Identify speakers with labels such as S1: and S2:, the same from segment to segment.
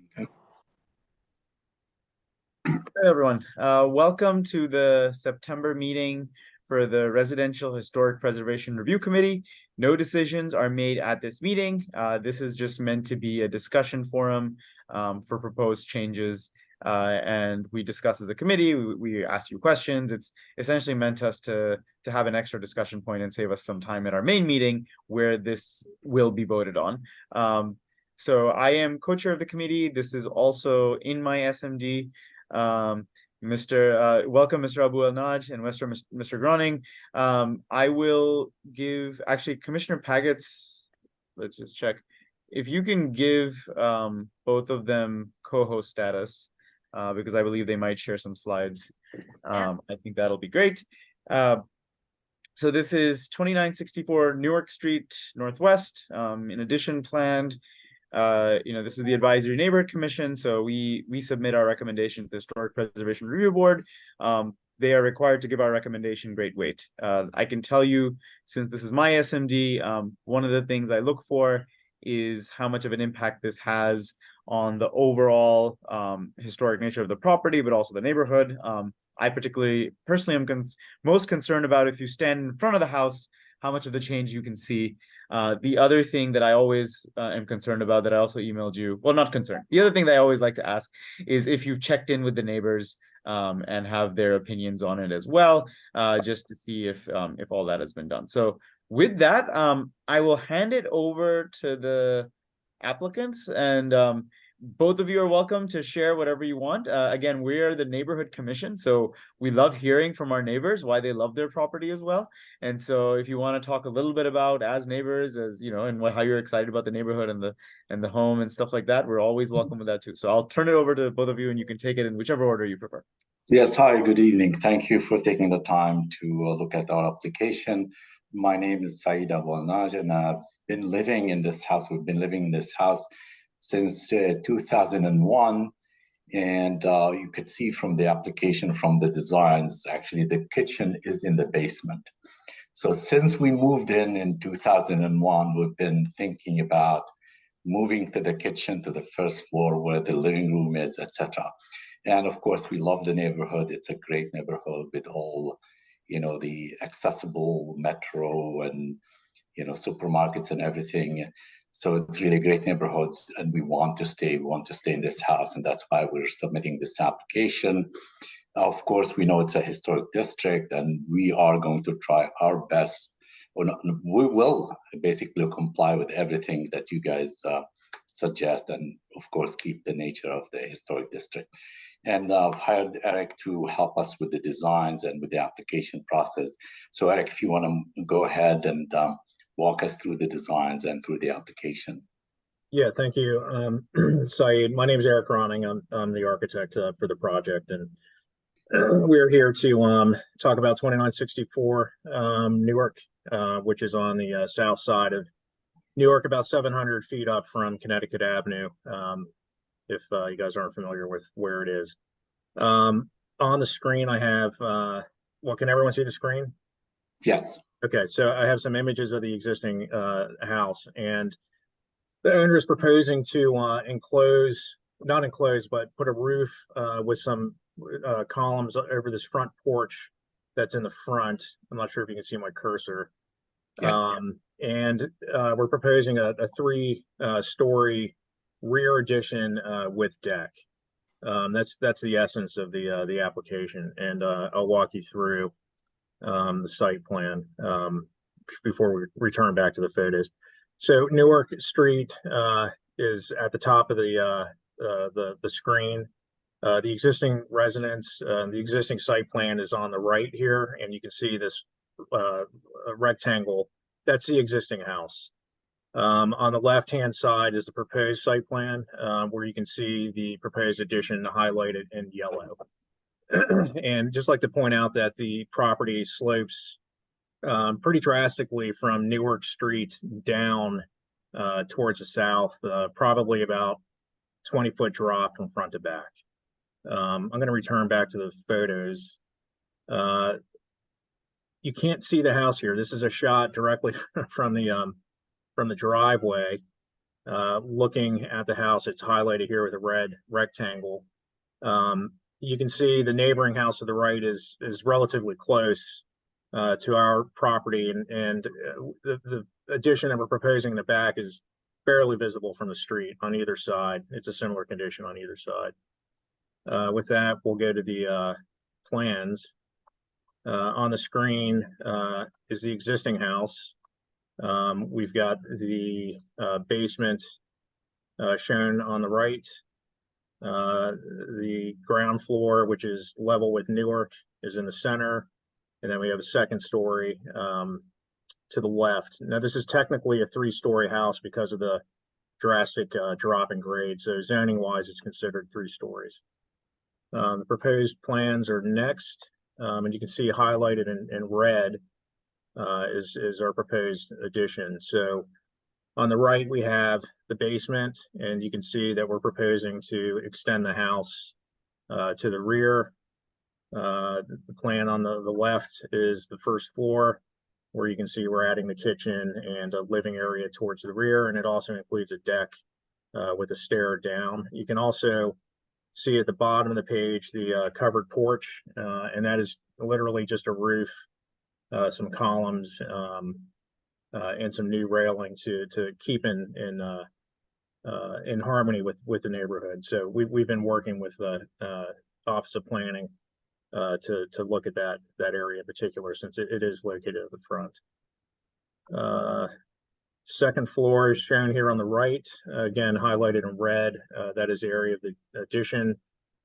S1: Okay.
S2: Hey everyone, welcome to the September meeting for the Residential Historic Preservation Review Committee. No decisions are made at this meeting. This is just meant to be a discussion forum for proposed changes, and we discuss as a committee. We ask you questions. It's essentially meant us to have an extra discussion point and save us some time at our main meeting where this will be voted on. So I am co-chair of the committee. This is also in my SMD. Um, welcome, Mr. Abu El-Naj and Mr. Groning. I will give, actually, Commissioner Pagets, let's just check. If you can give both of them co-host status, because I believe they might share some slides. I think that'll be great. So this is 2964 Newark Street Northwest. In addition, planned this is the Advisory Neighborhood Commission, so we submit our recommendation to the Historic Preservation Review Board. They are required to give our recommendation great weight. I can tell you, since this is my SMD, one of the things I look for is how much of an impact this has on the overall historic nature of the property, but also the neighborhood. I personally am most concerned about if you stand in front of the house, how much of the change you can see. The other thing that I always am concerned about that I also emailed you, well, not concerned. The other thing that I always like to ask is if you've checked in with the neighbors and have their opinions on it as well, just to see if all that has been done. So with that, I will hand it over to the applicants, and both of you are welcome to share whatever you want. Again, we are the neighborhood commission, so we love hearing from our neighbors why they love their property as well. And so if you want to talk a little bit about as neighbors, as you know, and how you're excited about the neighborhood and the home and stuff like that, we're always welcome with that too. So I'll turn it over to both of you and you can take it in whichever order you prefer.
S1: Yes, hi, good evening. Thank you for taking the time to look at our application. My name is Saeed Abu El-Naj, and I've been living in this house. We've been living in this house since 2001. And you could see from the application, from the designs, actually the kitchen is in the basement. So since we moved in 2001, we've been thinking about moving to the kitchen to the first floor where the living room is, etc. And of course, we love the neighborhood. It's a great neighborhood with all, the accessible metro and, supermarkets and everything. So it's really a great neighborhood, and we want to stay. We want to stay in this house, and that's why we're submitting this application. Of course, we know it's a historic district, and we are going to try our best. Or not, we will basically comply with everything that you guys suggest, and of course, keep the nature of the historic district. And I've hired Eric to help us with the designs and with the application process. So, Eric, if you want to go ahead and walk us through the designs and through the application.
S3: Yeah, thank you, Saeed. My name is Eric Ronning. I'm the architect for the project, and we're here to talk about 2964 Newark, which is on the south side of Newark, about 700 feet up from Connecticut Avenue, if you guys aren't familiar with where it is. On the screen, I have, well, can everyone see the screen?
S1: Yes.
S3: Okay, so I have some images of the existing house, and the owner is proposing to not enclose, but put a roof with some columns over this front porch that's in the front. I'm not sure if you can see my cursor.
S1: Yes.
S3: And we're proposing a three-story rear addition with deck. That's the essence of the application, and I'll walk you through the site plan before we return back to the photos. So Newark Street is at the top of the screen. The existing residence, the existing site plan is on the right here, and you can see this rectangle. That's the existing house. On the left-hand side is the proposed site plan, where you can see the proposed addition highlighted in yellow. And just like to point out that the property slopes pretty drastically from Newark Street down towards the south, probably about 20-foot drop from front to back. I'm going to return back to the photos. You can't see the house here. This is a shot directly from the driveway. looking at the house, it's highlighted here with a red rectangle. You can see the neighboring house to the right is relatively close to our property, and the addition that we're proposing in the back is barely visible from the street on either side. It's a similar condition on either side. With that, we'll go to the plans. On the screen is the existing house. We've got the basement shown on the right. The ground floor, which is level with Newark, is in the center. And then we have a second story to the left. Now, this is technically a 3-story house because of the drastic drop in grade. So zoning wise, it's considered 3 stories. The proposed plans are next. And you can see highlighted in red is our proposed addition. So on the right, we have the basement, and you can see that we're proposing to extend the house to the rear. The plan on the left is the first floor, where you can see we're adding the kitchen and a living area towards the rear, and it also includes a deck with a stair down. You can also see at the bottom of the page the covered porch, and that is literally just a roof, some columns, and some new railing to keep in harmony with the neighborhood. So we've been working with the Office of Planning to look at that area in particular, since it is located at the front. Second floor is shown here on the right, again highlighted in red. That is the area of the addition.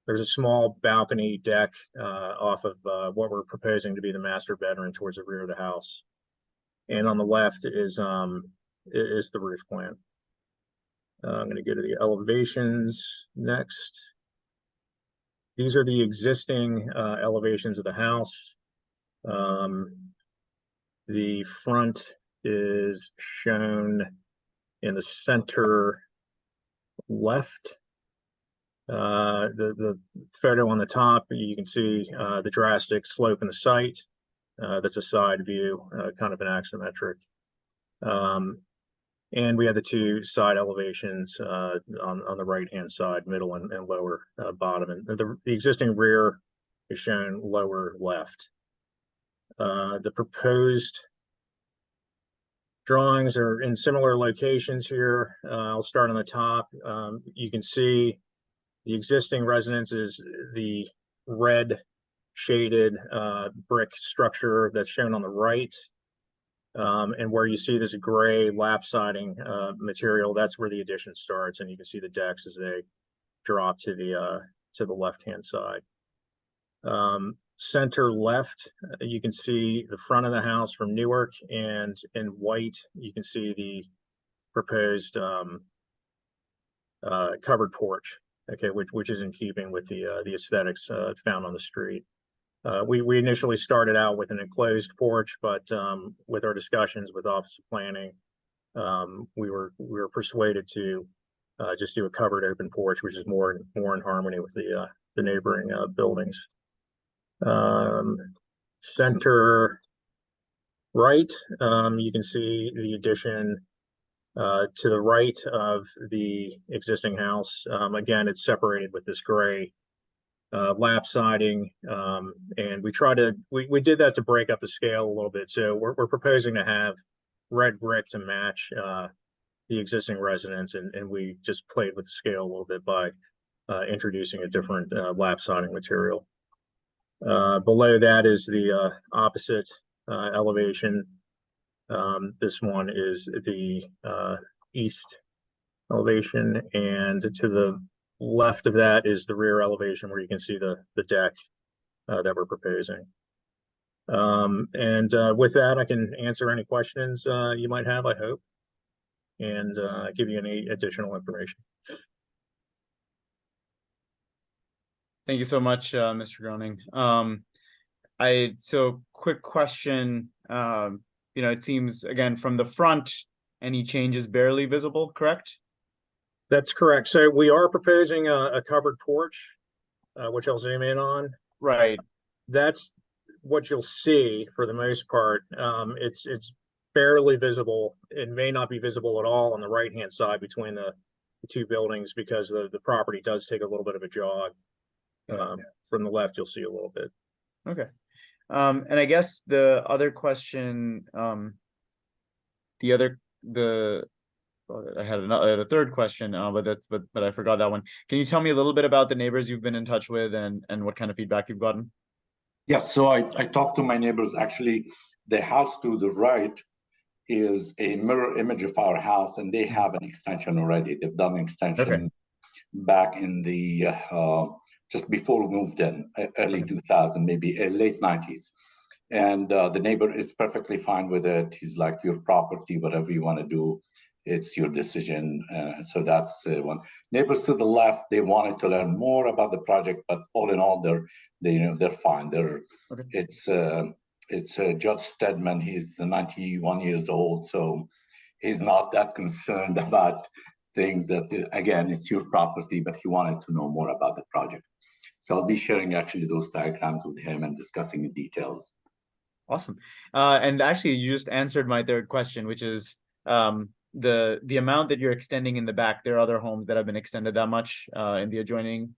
S3: There's a small balcony deck off of what we're proposing to be the master bedroom towards the rear of the house. And on the left is the roof plan. I'm going to go to the elevations next. These are the existing elevations of the house. The front is shown in the center left. The photo on the top, you can see the drastic slope in the site. That's a side view, kind of an axisymmetric. And we have the 2 side elevations on the right-hand side, middle and lower bottom. And the existing rear is shown lower left. The proposed drawings are in similar locations here. I'll start on the top. You can see the existing residence is the red shaded brick structure that's shown on the right. And where you see this gray lap siding material, that's where the addition starts, and you can see the decks as they drop to the left-hand side. Center left, you can see the front of the house from Newark, and in white you can see the proposed covered porch, okay, which is in keeping with the aesthetics found on the street. We initially started out with an enclosed porch, but with our discussions with Office of Planning, we were persuaded to just do a covered open porch, which is more in harmony with the neighboring buildings. Center right, you can see the addition to the right of the existing house. Again, it's separated with this gray lap siding, and we did that to break up the scale a little bit. So we're proposing to have red brick to match the existing residence, and we just played with the scale a little bit by introducing a different lap siding material. Below that is the opposite elevation. This one is the east elevation, and to the left of that is the rear elevation, where you can see the deck that we're proposing. With that, I can answer any questions you might have, I hope, and give you any additional information.
S2: Thank you so much, Mr. Groening. So quick question. It seems, again, from the front, any changes barely visible, correct?
S3: That's correct. So we are proposing a covered porch, which I'll zoom in on.
S2: Right.
S3: That's what you'll see for the most part. It's barely visible. It may not be visible at all on the right-hand side between the two buildings because the property does take a little bit of a jog. From the left, you'll see a little bit.
S2: Okay. And I guess the other question, I had the third question, but I forgot that one. Can you tell me a little bit about the neighbors you've been in touch with and what kind of feedback you've gotten?
S1: Yes, so I talked to my neighbors. Actually, the house to the right is a mirror image of our house, and they have an extension already. They've done an extension back in the just before we moved in, early 2000, maybe late 90s. And the neighbor is perfectly fine with it. He's like, your property, whatever you want to do, it's your decision. So that's one. Neighbors to the left, they wanted to learn more about the project, but all in all, they're fine. It's Judge Stedman. He's 91 years old, so he's not that concerned about things that, again, it's your property, but he wanted to know more about the project. So I'll be sharing actually those diagrams with him and discussing the details.
S2: Awesome. And actually, you just answered my third question, which is the amount that you're extending in the back. There are other homes that have been extended that much in the adjoining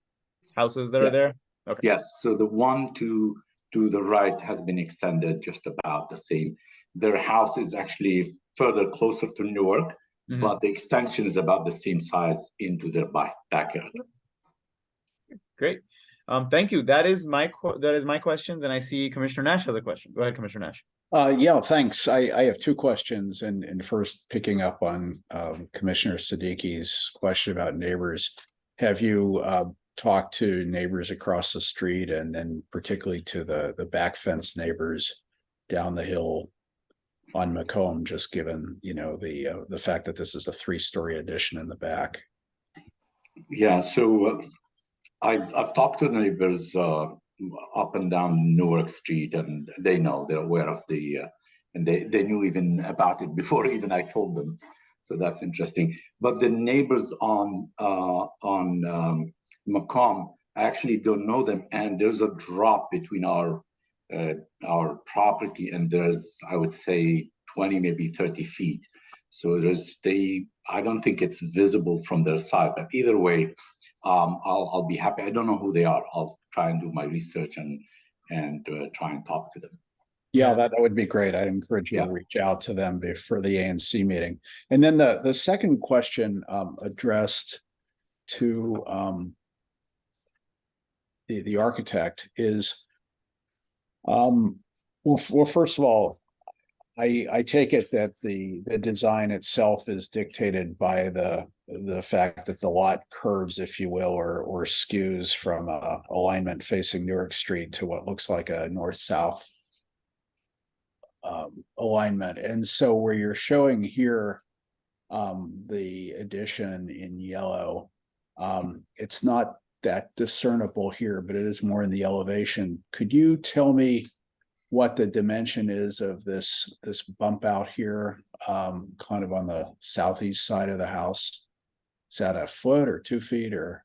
S2: houses that are there? Okay.
S1: Yes, so the one to the right has been extended just about the same. Their house is actually further closer to Newark, but the extension is about the same size into their backyard.
S2: Great. Thank you. That is my questions, and I see Commissioner Nash has a question. Go ahead, Commissioner Nash.
S4: Yeah, thanks. I have two questions, and first picking up on Commissioner Siddiqui's question about neighbors. Have you talked to neighbors across the street, and then particularly to the back fence neighbors down the hill on Macomb, just given the fact that this is a 3-story addition in the back?
S1: Yeah, so I've talked to neighbors up and down Newark Street, and they're aware of and they knew even about it before even I told them. So that's interesting. But the neighbors on Macomb, I actually don't know them, and there's a drop between our property and there's, I would say, 20, maybe 30 feet. So I don't think it's visible from their side, but either way, I'll be happy. I don't know who they are. I'll try and do my research and try and talk to them.
S4: Yeah, that would be great. I'd encourage you to reach out to them for the ANC meeting. And then the second question addressed to the architect is, well, first of all, I take it that the design itself is dictated by the fact that the lot curves, if you will, or skews from alignment facing Newark Street to what looks like a north-south alignment. And so where you're showing here the addition in yellow, it's not that discernible here, but it is more in the elevation. Could you tell me what the dimension is of this bump out here, kind of on the southeast side of the house? Is that a foot or 2 feet or?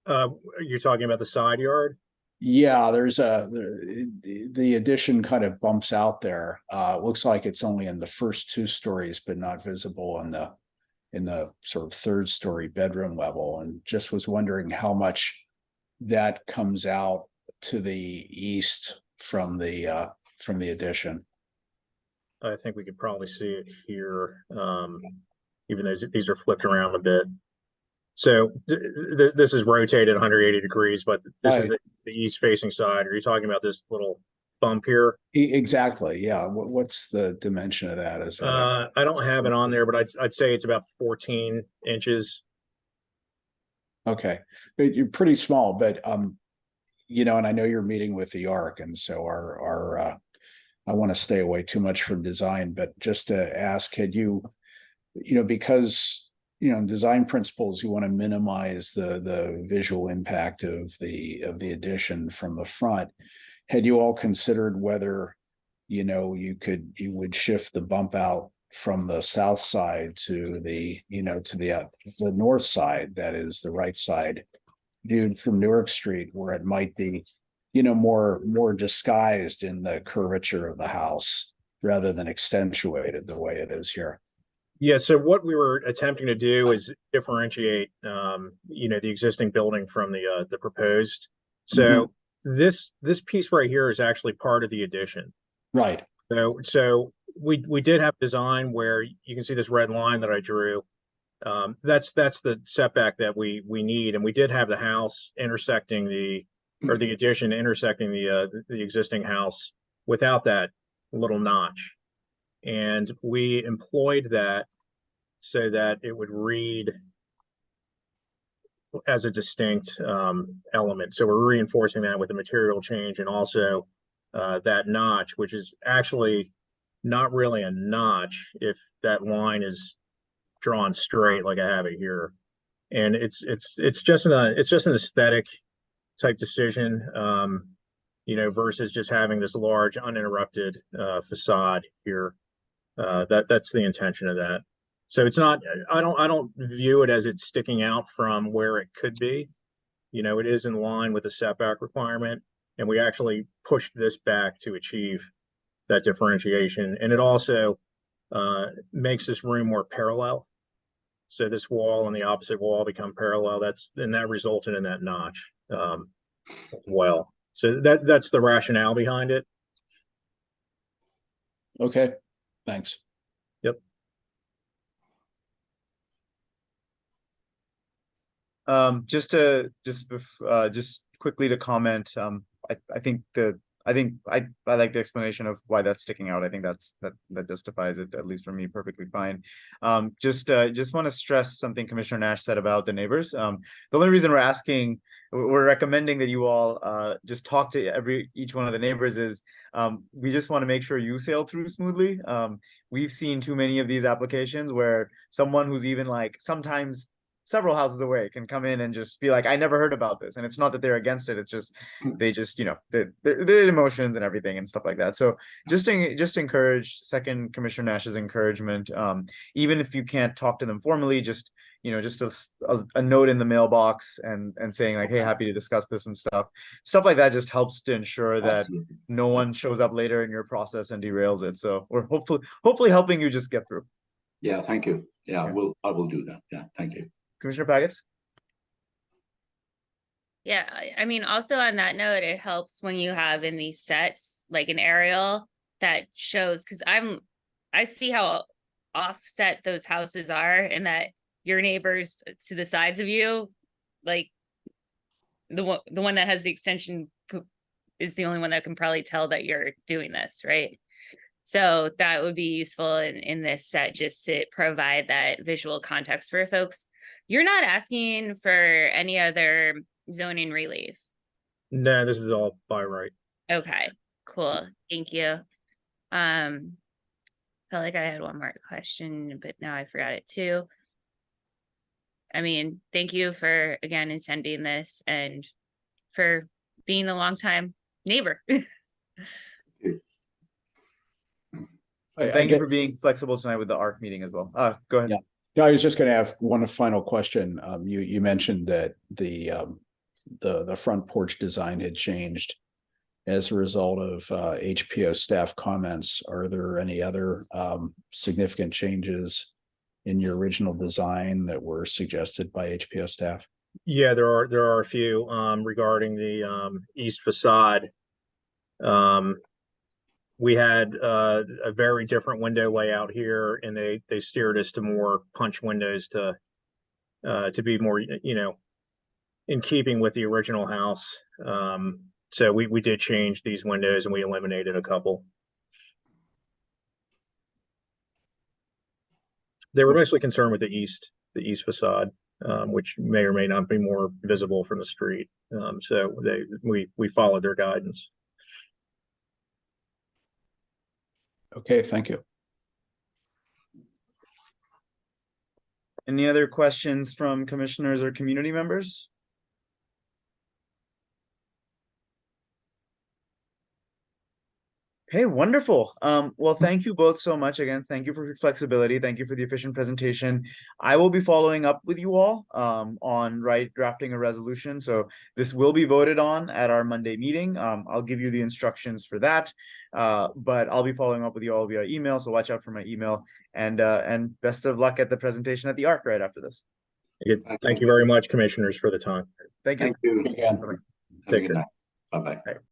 S3: You're talking about the side yard?
S4: Yeah, there's the addition kind of bumps out there. It looks like it's only in the first 2 stories, but not visible in the sort of 3rd story bedroom level. And just was wondering how much that comes out to the east from the addition.
S3: I think we could probably see it here, even though these are flipped around a bit. So this is rotated 180 degrees, but this is the east facing side. Are you talking about this little bump here?
S4: Exactly. Yeah. What's the dimension of that? Is that
S3: I don't have it on there, but I'd say it's about 14 inches.
S4: Okay, but you're pretty small, but and I know you're meeting with the ARC, and so I want to stay away too much from design, but just to ask, had you, because design principles, you want to minimize the visual impact of the addition from the front. Had you all considered whether you would shift the bump out from the south side to the north side, that is the right side, viewed from Newark Street, where it might be more disguised in the curvature of the house? rather than accentuated the way it is here.
S3: Yeah, so what we were attempting to do is differentiate, the existing building from the proposed. So this piece right here is actually part of the addition.
S4: Right.
S3: So we did have design where you can see this red line that I drew. That's the setback that we need, and we did have the house intersecting the addition intersecting the existing house without that little notch. And we employed that so that it would read as a distinct element. So we're reinforcing that with the material change, and also that notch, which is actually not really a notch if that line is drawn straight like I have it here. And it's just an aesthetic type decision, versus just having this large uninterrupted facade here. That's the intention of that. So it's not, I don't view it as it's sticking out from where it could be. It is in line with the setback requirement, and we actually pushed this back to achieve that differentiation. And it also makes this room more parallel. So this wall and the opposite wall become parallel. That resulted in that notch as well. So that's the rationale behind it.
S4: Okay, thanks.
S3: Yep.
S2: Just quickly to comment, I think I like the explanation of why that's sticking out. I think that justifies it, at least for me, perfectly fine. Just want to stress something Commissioner Nash said about the neighbors. The only reason we're recommending that you all just talk to each one of the neighbors is we just want to make sure you sail through smoothly. We've seen too many of these applications where someone who's even like sometimes several houses away can come in and just be like, I never heard about this. And it's not that they're against it. It's just, they just, their emotions and everything and stuff like that. So just encourage, second Commissioner Nash's encouragement. Even if you can't talk to them formally, just a note in the mailbox and saying like, hey, happy to discuss this and stuff like that just helps to ensure that
S1: Absolutely.
S2: no one shows up later in your process and derails it. So we're hopefully helping you just get through.
S1: Yeah, thank you. Yeah, I will do that. Yeah, thank you.
S2: Commissioner Paggets?
S5: Yeah, I mean, also on that note, it helps when you have in these sets like an aerial that shows, because I see how offset those houses are, and that your neighbors to the sides of you, like the one that has the extension is the only one that can probably tell that you're doing this, right? So that would be useful in this set, just to provide that visual context for folks. You're not asking for any other zoning relief?
S3: No, this is all by right.
S5: Okay, cool. Thank you. Felt like I had one more question, but now I forgot it too. I mean, thank you for again attending this and for being a longtime neighbor.
S2: Thank you for being flexible tonight with the ARC meeting as well. Go ahead.
S4: Yeah. No, I was just going to have one final question. You mentioned that the front porch design had changed as a result of HPO staff comments. Are there any other significant changes in your original design that were suggested by HPO staff?
S3: Yeah, there are a few regarding the east facade. We had a very different window layout here, and they steered us to more punch windows to be more, in keeping with the original house. So we did change these windows, and we eliminated a couple. They were mostly concerned with the east facade, which may or may not be more visible from the street. So we followed their guidance.
S4: Okay, thank you.
S2: Any other questions from commissioners or community members? Okay, wonderful. Well, thank you both so much. Again, thank you for your flexibility. Thank you for the efficient presentation. I will be following up with you all on drafting a resolution. So this will be voted on at our Monday meeting. I'll give you the instructions for that. But I'll be following up with you all via email. So watch out for my email, and best of luck at the presentation at the ARC right after this.
S3: Thank you very much, commissioners, for the time.
S2: Thank you.
S1: Thank you.
S4: Again.
S2: Bye-bye.
S1: Have a
S3: Take
S1: good
S3: care.
S1: night. Bye-bye.
S2: Bye.